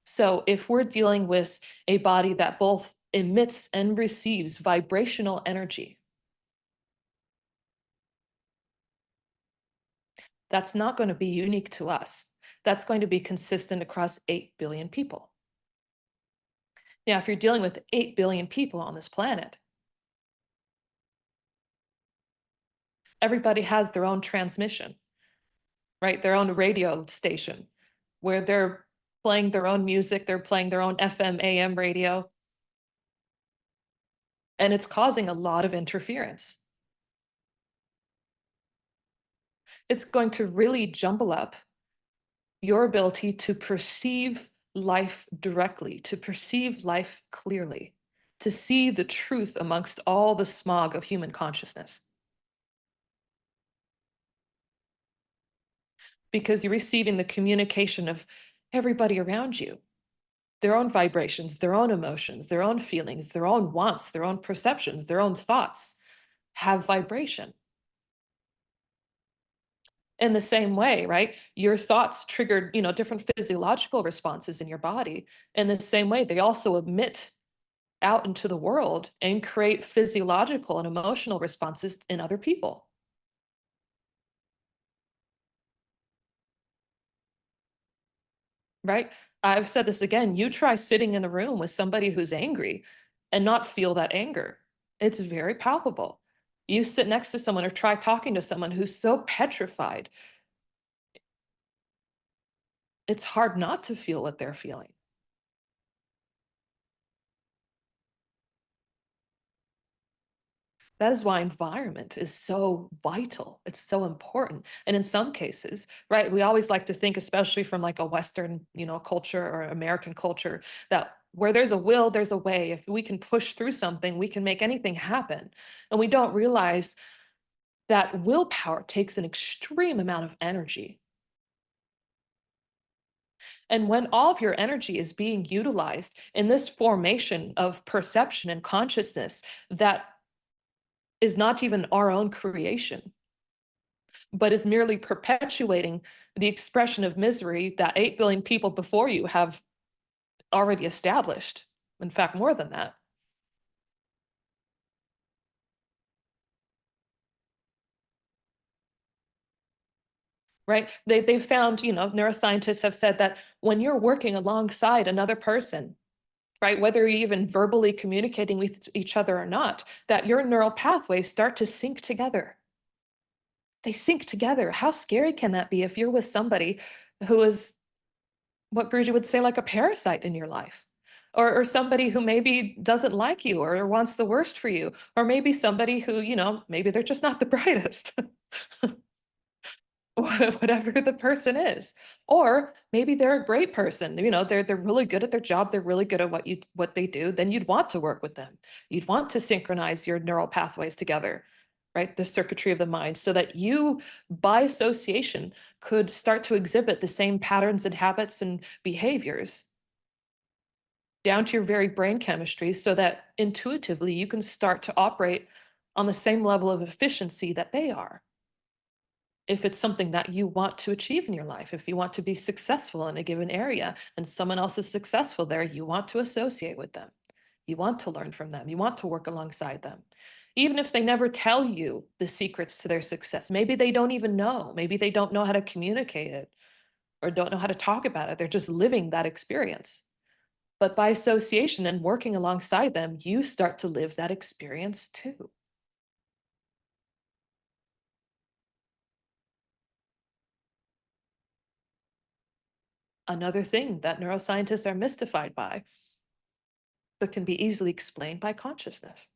So if we're dealing with a body that both emits and receives vibrational energy, that's not going to be unique to us. That's going to be consistent across 8 billion people. Now, if you're dealing with 8 billion people on this planet, everybody has their own transmission, right? Their own radio station where they're playing their own music, they're playing their own FM, AM radio, and it's causing a lot of interference. It's going to really jumble up your ability to perceive life directly, to perceive life clearly, to see the truth amongst all the smog of human consciousness. Because you're receiving the communication of everybody around you, their own vibrations, their own emotions, their own feelings, their own wants, their own perceptions, their own thoughts have vibration. In the same way, right? Your thoughts triggered, different physiological responses in your body. In the same way, they also emit out into the world and create physiological and emotional responses in other people, right? I've said this again, you try sitting in a room with somebody who's angry and not feel that anger. It's very palpable. You sit next to someone or try talking to someone who's so petrified, it's hard not to feel what they're feeling. That is why environment is so vital. It's so important. And in some cases, right, we always like to think, especially from like a Western, culture or American culture, that where there's a will, there's a way. If we can push through something, we can make anything happen. And we don't realize that willpower takes an extreme amount of energy. And when all of your energy is being utilized in this formation of perception and consciousness that is not even our own creation, but is merely perpetuating the expression of misery that 8 billion people before you have already established. In fact, more than that, right? They found, neuroscientists have said that when you're working alongside another person, right, whether you're even verbally communicating with each other or not, that your neural pathways start to sync together. They sync together. How scary can that be if you're with somebody who is what Guruji would say, like a parasite in your life, or somebody who maybe doesn't like you or wants the worst for you, or maybe somebody who, maybe they're just not the brightest, whatever the person is, or maybe they're a great person. They're really good at their job. They're really good at what they do. Then you'd want to work with them. You'd want to synchronize your neural pathways together, right? The circuitry of the mind, so that you, by association, could start to exhibit the same patterns and habits and behaviors down to your very brain chemistry, so that intuitively you can start to operate on the same level of efficiency that they are. If it's something that you want to achieve in your life, if you want to be successful in a given area and someone else is successful there, you want to associate with them. You want to learn from them. You want to work alongside them. Even if they never tell you the secrets to their success, maybe they don't even know. Maybe they don't know how to communicate it or don't know how to talk about it. They're just living that experience. But by association and working alongside them, you start to live that experience too. Another thing that neuroscientists are mystified by, but can be easily explained by consciousness.